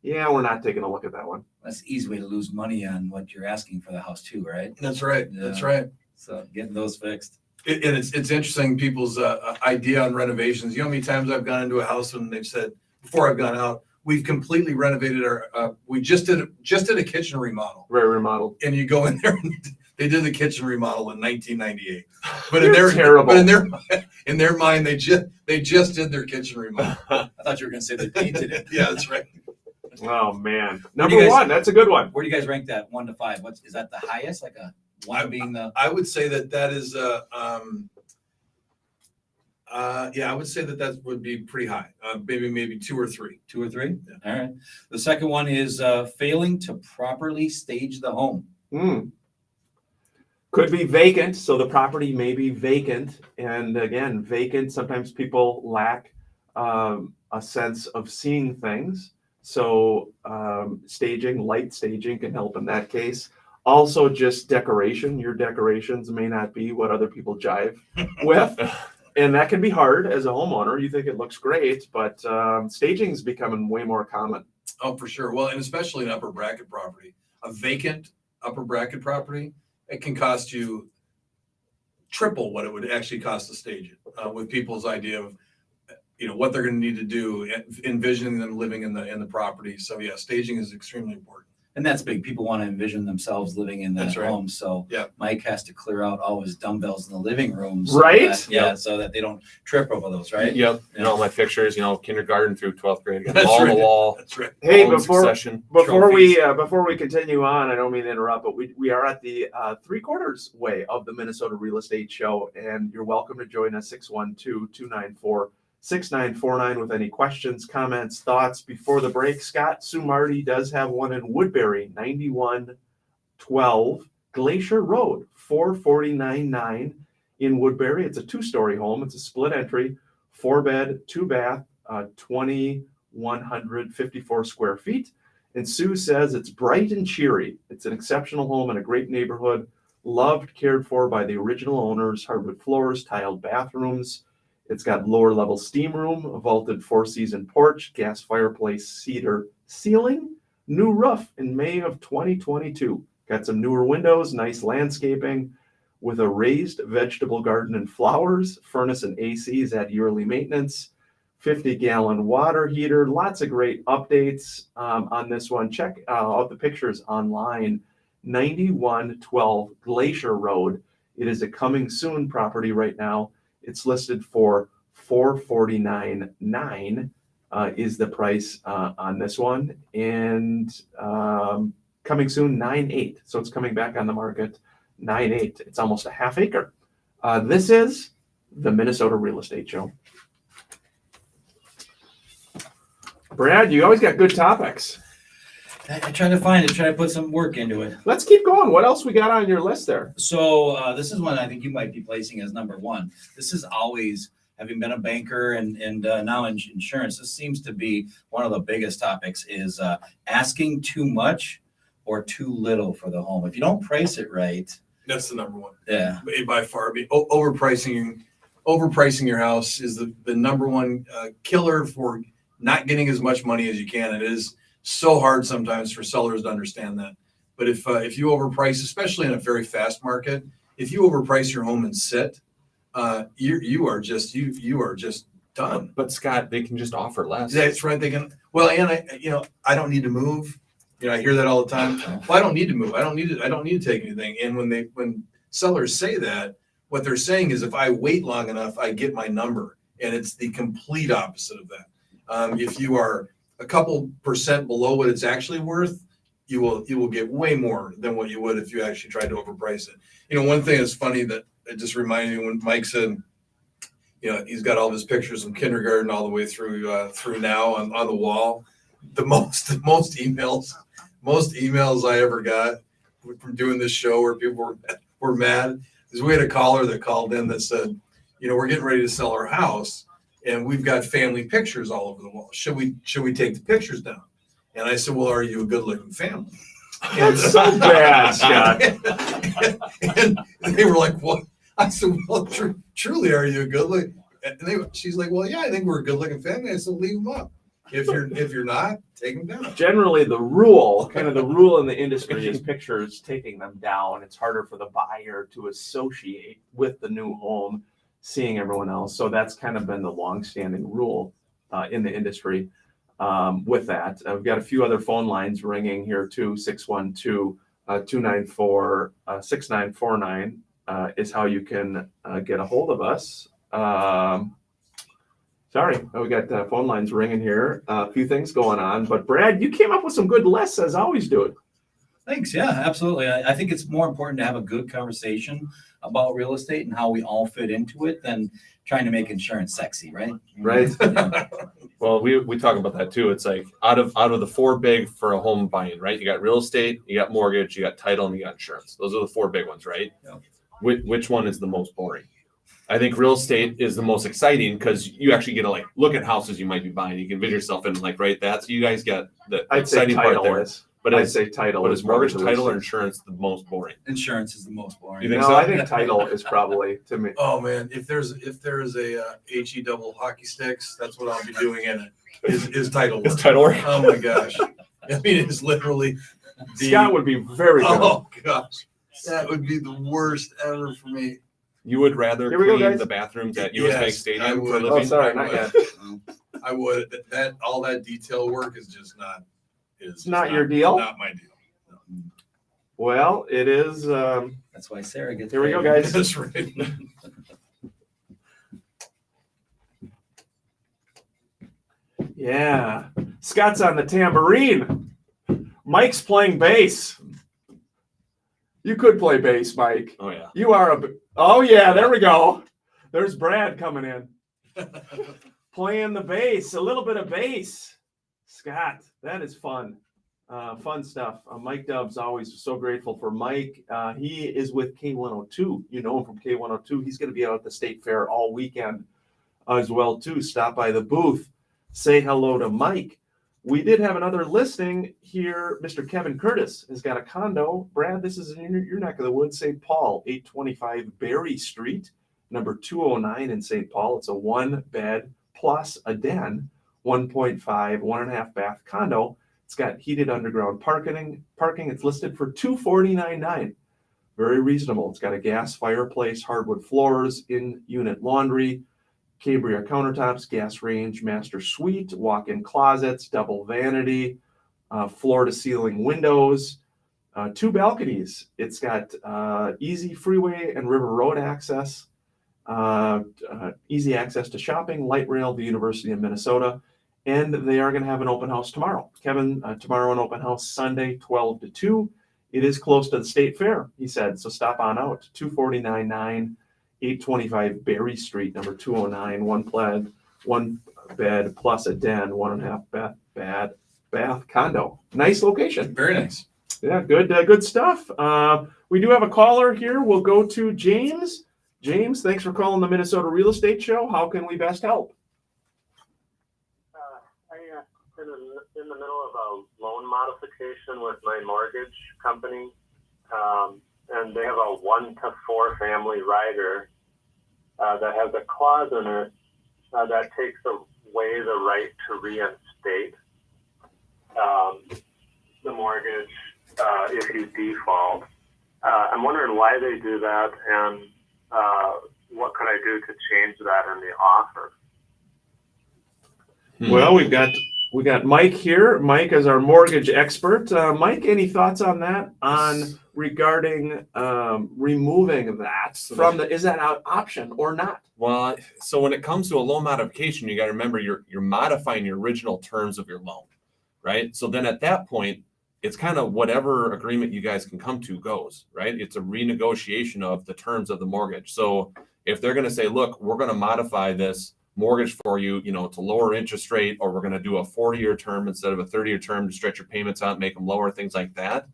Yeah, we're not taking a look at that one. That's an easy way to lose money on what you're asking for the house too, right? That's right. Yeah. That's right. So getting those fixed. And it's interesting, people's idea on renovations. You know how many times I've gone into a house and they've said, before I've gone out, we've completely renovated we just did a kitchen remodel. Very remodeled. And you go in there and they did the kitchen remodel in 1998. But You're terrible. But in their mind, they just did their kitchen remodel. I thought you were gonna say they painted it. Yeah, that's right. Oh man, What do number you guys- one. That's a good one. Where do you guys rank that 1 to 5? Is that the highest? Like a 1 being the I would say that is yeah, I would say that would be pretty high. Maybe 2 or 3. 2 or 3? Yeah. All right. The second one is failing to properly stage the home. Could be vacant, so the property may be vacant. And again, vacant, sometimes people lack a sense of seeing things. So staging, light staging can help in that case. Also just decoration. Your decorations may not be what other people jive with. And that can be hard as a homeowner. You think it looks great, but staging is becoming way more common. Oh, for sure. Well, and especially an upper bracket property, a vacant upper bracket property, it can cost you triple what it would actually cost to stage it. With people's idea of, what they're going to need to do, envisioning them living in the property. So yeah, staging is extremely important. And that's big. People want to envision themselves living in that That's right. home. So Yeah. Mike has to clear out all his dumbbells in the living room. Right? So that they don't trip over those, right? Yep. My pictures, kindergarten through 12th grade, got them That's all on right. the wall. That's right. Hey, all in before succession. before we Trophies. continue on, I don't mean to interrupt, but we are at the 3/4 way of the Minnesota Real Estate Show, and you're welcome to join us 612-294-6949 with any questions, comments, thoughts before the break. Scott Sue Marty does have one in Woodbury, 9112 Glacier Road, 449.9 in Woodbury. It's a 2-story home. It's a split entry, 4-bed, 2-bath, 2,154 square feet. And Sue says it's bright and cheery. It's an exceptional home in a great neighborhood, loved, cared for by the original owners, hardwood floors, tiled bathrooms. It's got lower level steam room, a vaulted 4-season porch, gas fireplace, cedar ceiling, new roof in May of 2022. Got some newer windows, nice landscaping with a raised vegetable garden and flowers, furnace and ACs at yearly maintenance, 50-gallon water heater. Lots of great updates on this one. Check out the pictures online. 9112 Glacier Road. It is a coming soon property right now. It's listed for $449.9 is the price on this one, and coming soon 9.8. So it's coming back on the market 9.8. It's almost a half acre. This is the Minnesota Real Estate Show. Brad, you always got good topics. I try to find it, try to put some work into it. Let's keep going. What else we got on your list there? So this is one I think you might be placing as number 1. This is always, having been a banker and now in insurance, this seems to be one of the biggest topics is asking too much or too little for the home. If you don't price it right. That's the number one. Yeah. By far, overpricing your house is the number one killer for not getting as much money as you can. It is so hard sometimes for sellers to understand that. But if you overprice, especially in a very fast market, if you overprice your home and sit, you are just done. But Scott, they can just offer less. That's right. They can. Well, and I don't need to move. I hear that all the time. Well, I don't need to move. I don't need to take anything. And when sellers say that, what they're saying is, if I wait long enough, I get my number. And it's the complete opposite of that. If you are a couple percent below what it's actually worth, you will get way more than what you would if you actually tried to overprice it. One thing that's funny that it just reminded me when Mike said, he's got all of his pictures from kindergarten all the way through now on the wall. The most emails I ever got from doing this show where people were mad is we had a caller that called in that said, we're getting ready to sell our house and we've got family pictures all over the wall. Should we take the pictures down? And I said, well, are you a good looking family? That's so bad, Scott. and they were like, "What?" I said, "Well, truly, are you a good look?" And she's like, "Well, yeah, I think we're a good looking family." I said, "Leave them up. If you're not, take them down." Generally, the rule in the industry is pictures taking them down. It's harder for the buyer to associate with the new home, seeing everyone else. So that's kind of been the longstanding rule in the industry. With that, we've got a few other phone lines ringing here too. 612-294-6949 is how you can get a hold of us. Sorry, we got phone lines ringing here. A few things going on, but Brad, you came up with some good lists as always, dude. Thanks. Yeah, absolutely. I think it's more important to have a good conversation about real estate and how we all fit into it than trying to make insurance sexy, right? Right. Yeah. Well, we talk about that too. It's like out of the four big for a home buying, right? You got real estate, you got mortgage, you got title, and you got insurance. Those are the four big ones, right? Yeah. Which one is the most boring? I think real estate is the most exciting because you actually get to like look at houses you might be buying. You can envision yourself in like right that. So you guys got the I'd say exciting part title there. is. But I'd is say title but is is mortgage, probably the title, or least. insurance the most boring? Insurance is the most boring. You think No, so? I think title is probably to me. Oh man, if there's a HE double hockey sticks, that's what I'll be doing in it. Is title Is work. title work? Oh my gosh. I mean, it's literally Scott would be very good. oh gosh. That would be the worst ever for me. You would rather Here we go, clean guys. the bathrooms at US Bank Yes, I Stadium for a would. Oh, living? sorry, not yet. I would. That all that detail work is just not Not your deal? Not my deal. Well, it is. That's why Sarah gets. Here we go, paid. guys. That's right. Yeah, Scott's on the tambourine. Mike's playing bass. You could play bass, Mike. Oh yeah. You are a. Oh yeah, there we go. There's Brad coming in, playing the bass. A little bit of bass. Scott, that is fun. Fun stuff. Mike Dubb's always so grateful for Mike. He is with K102. You know him from K102. He's going to be out at the State Fair all weekend as well too. Stop by the booth, say hello to Mike. We did have another listing here. Mr. Kevin Curtis has got a condo. Brad, this is in your neck of the woods, St. Paul, 825 Berry Street, number 209 in St. Paul. It's a 1-bed plus a den, 1.5, 1.5 bath condo. It's got heated underground parking. It's listed for $249.9. Very reasonable. It's got a gas fireplace, hardwood floors, in-unit laundry, Cambria countertops, gas range, master suite, walk-in closets, double vanity, floor-to-ceiling windows, 2 balconies. It's got easy freeway and river road access, easy access to shopping, light rail, the University of Minnesota, and they are going to have an open house tomorrow. Kevin, tomorrow an open house Sunday, 12 to 2. It is close to the State Fair, he said, so stop on out. $249.9. 825 Berry Street, number 209, 1 bed plus a den, 1.5 bath condo. Nice location. Very nice. Yeah, good stuff. We do have a caller here. We'll go to James. James, thanks for calling the Minnesota Real Estate Show. How can we best help? I'm in the middle of a loan modification with my mortgage company. And they have a 1 to 4 family rider that has a clause in it that takes away the right to reinstate the mortgage if you default. I'm wondering why they do that and what could I do to change that in the offer? Well, we got Mike here. Mike is our mortgage expert. Mike, any thoughts on that? Regarding removing that from is that an option or not? Well, so when it comes to a loan modification, you got to remember you're modifying your original terms of your loan, right? So then at that point, it's kind of whatever agreement you guys can come to goes, right? It's a renegotiation of the terms of the mortgage. So if they're going to say, look, we're going to modify this mortgage for you, to lower interest rate, or we're going to do a 40-year term instead of a 30-year term to stretch your payments out, make them lower, things like that.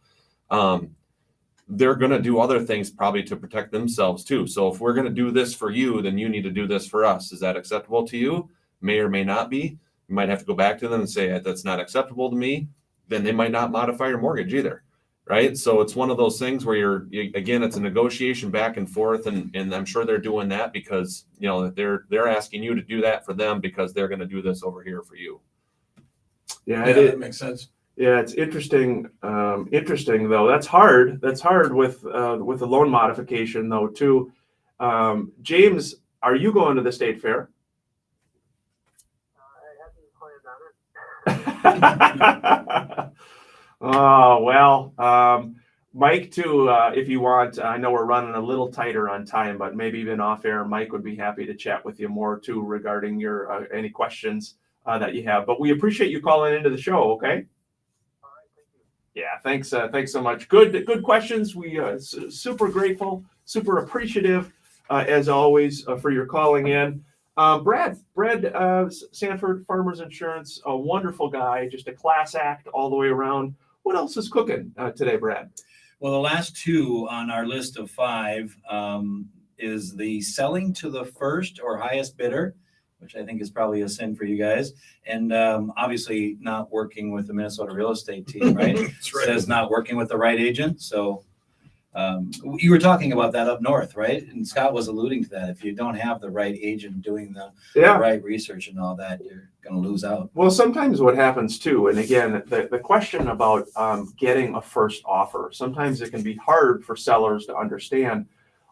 They're going to do other things probably to protect themselves too. So if we're going to do this for you, then you need to do this for us. Is that acceptable to you? May or may not be. You might have to go back to them and say that's not acceptable to me. Then they might not modify your mortgage either, right? So it's one of those things where again, it's a negotiation back and forth, and I'm sure they're doing that because, you know, they're asking you to do that for them because they're going to do this over here for you. Yeah, Yeah, it is. that makes sense. Yeah, it's interesting. Interesting though. That's hard. That's hard with the loan modification though too. James, are you going to the state fair? I haven't planned on it. Oh, well, Mike too, if you want, I know we're running a little tighter on time, but maybe even off air, Mike would be happy to chat with you more too regarding your any questions that you have. But we appreciate you calling into the show. Okay. All right, thank you. Yeah, thanks. Thanks so much. Good questions. We super grateful, super appreciative as always for your calling in. Brad, Sanford Farmers Insurance, a wonderful guy, just a class act all the way around. What else is cooking today, Brad? Well, the last two on our list of 5 is the selling to the first or highest bidder, which I think is probably a sin for you guys, and obviously not working with the Minnesota real estate team, right? That's right. Says not working with the right agent. So you were talking about that up north, right? And Scott was alluding to that. If you don't have the right agent doing the Yeah. right research and all that, you're going to lose out. Well, sometimes what happens too, and again, the question about getting a first offer, sometimes it can be hard for sellers to understand.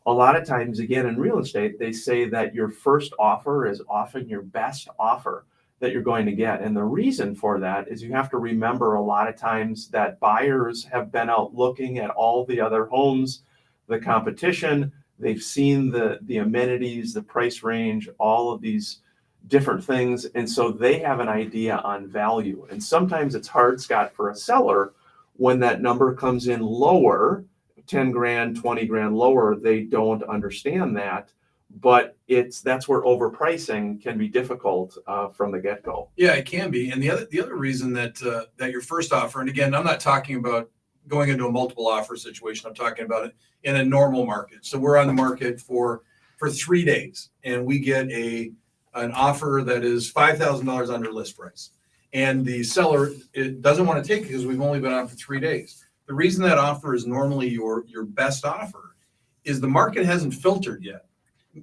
A lot of times, again, in real estate, they say that your first offer is often your best offer that you're going to get. And the reason for that is you have to remember a lot of times that buyers have been out looking at all the other homes, the competition, they've seen the amenities, the price range, all of these different things. And so they have an idea on value. And sometimes it's hard, Scott, for a seller when that number comes in lower, 10 grand, 20 grand lower, they don't understand that. But that's where overpricing can be difficult from the get-go. Yeah, it can be. And the other reason that your first offer, and again, I'm not talking about going into a multiple offer situation. I'm talking about it in a normal market. So we're on the market for 3 days, and we get an offer that is $5,000 under list price, and the seller doesn't want to take it because we've only been on for 3 days. The reason that offer is normally your best offer is the market hasn't filtered yet.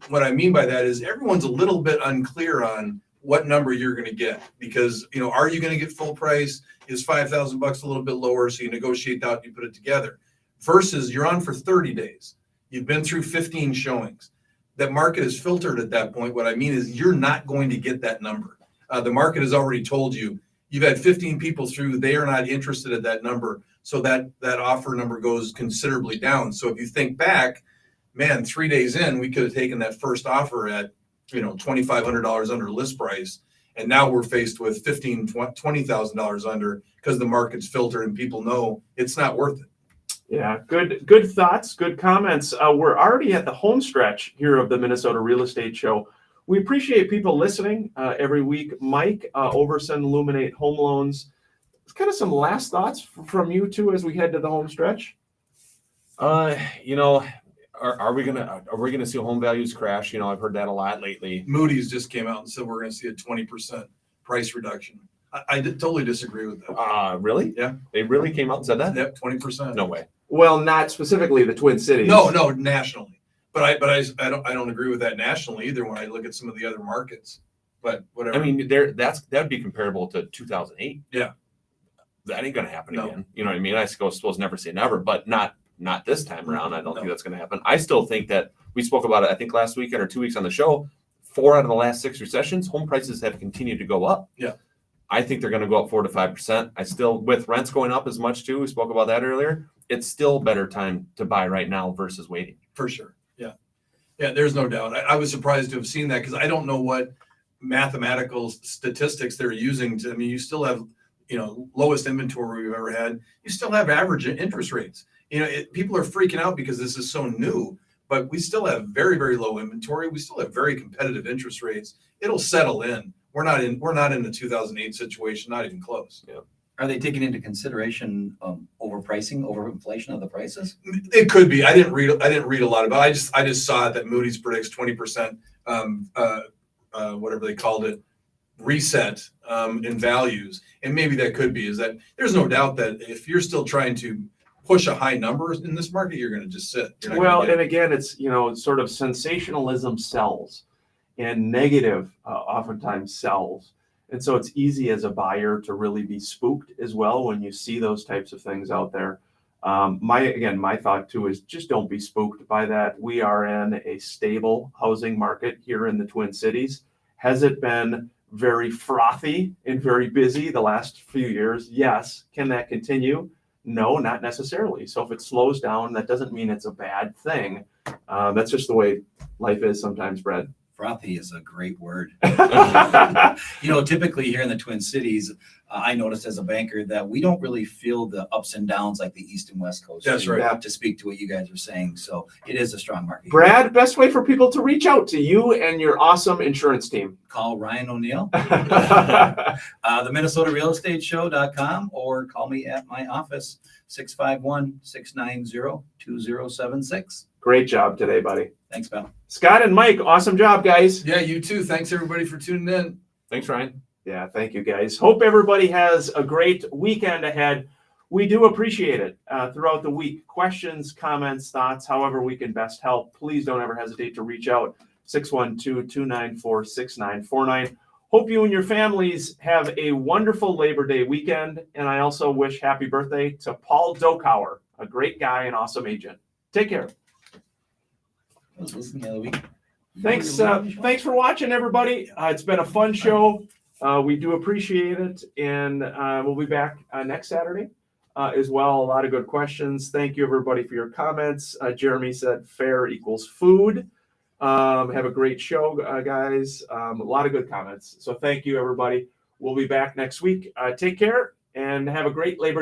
What I mean by that is everyone's a little bit unclear on what number you're going to get because, you know, are you going to get full price? Is $5,000 a little bit lower? So you negotiate that and you put it together versus you're on for 30 days. You've been through 15 showings. That market is filtered at that point. What I mean is you're not going to get that number. The market has already told you you've had 15 people through. They are not interested at that number. So that offer number goes considerably down. So if you think back, man, 3 days in, we could have taken that first offer at, you know, $2,500 under list price. And now we're faced with $20,000 under because the market's filtered and people know it's not worth it. Yeah, good thoughts, good comments. We're already at the home stretch here of the Minnesota Real Estate Show. We appreciate people listening every week. Mike, Overson, Illuminate Home Loans. It's kind of some last thoughts from you too as we head to the home stretch. You know, are we gonna see home values crash? You know, I've heard that a lot lately. Moody's just came out and said we're going to see a 20% price reduction. I totally disagree with that. Really? Yeah. They really came out and said that? Yep, 20%. No way. Well, not specifically the Twin Cities. No, nationally. But I don't agree with that nationally either when I look at some of the other markets. But whatever. I mean, that'd be comparable to 2008. Yeah. That ain't gonna happen No. again. You know what I mean? I suppose never say never, but not this time around. I don't No. think that's gonna happen. I still think that we spoke about it, I think last weekend or 2 weeks on the show. 4 out of the last 6 recessions, home prices have continued to go up. Yeah. I think they're gonna go up 4 to 5%. I still, with rents going up as much too, we spoke about that earlier. It's still a better time to buy right now versus waiting. For sure. Yeah. Yeah, there's no doubt. I was surprised to have seen that because I don't know what mathematical statistics they're using to, I mean, you still have, you know, lowest inventory we've ever had. You still have average interest rates. You know, people are freaking out because this is so new, but we still have very, very low inventory. We still have very competitive interest rates. It'll settle in. We're not in the 2008 situation, not even close. Yeah. Are they taking into consideration overpricing, overinflation of the prices? It could be. I didn't read a lot about it. I just saw that Moody's predicts 20%, whatever they called it, reset in values. And maybe that could be, is that there's no doubt that if you're still trying to push a high number in this market, you're going to just sit. You're not Well, gonna and get- again, it's, sort of sensationalism sells and negative oftentimes sells. And so it's easy as a buyer to really be spooked as well when you see those types of things out there. My thought too is just don't be spooked by that. We are in a stable housing market here in the Twin Cities. Has it been very frothy and very busy the last few years? Yes. Can that continue? No, not necessarily. So if it slows down, that doesn't mean it's a bad thing. That's just the way life is sometimes, Brad. Frothy is a great word. Typically here in the Twin Cities, I noticed as a banker that we don't really feel the ups and downs like the East and West Coast. That's do, right. To speak to what you guys are saying. So it is a strong market. Brad, best way for people to reach out to you and your awesome insurance team. Call Ryan O'Neill, the MinnesotaRealEstateShow.com, or call me at my office, 651-690-2076. Great job today, buddy. Thanks, pal. Scott and Mike, awesome job, guys. Yeah, you too. Thanks everybody for tuning in. Thanks, Ryan. Yeah, thank you, guys. Hope everybody has a great weekend ahead. We do appreciate it throughout the week. Questions, comments, thoughts, however we can best help. Please don't ever hesitate to reach out. 612-294-6949. Hope you and your families have a wonderful Labor Day weekend. And I also wish happy birthday to Paul Dokauer, a great guy and awesome agent. Take care. I was listening the other week. Thanks for watching, everybody. It's been a fun show. We do appreciate it. And we'll be back next Saturday as well. A lot of good questions. Thank you, everybody, for your comments. Jeremy said fair equals food. Have a great show, guys. A lot of good comments. So thank you, everybody. We'll be back next week. Take care and have a great Labor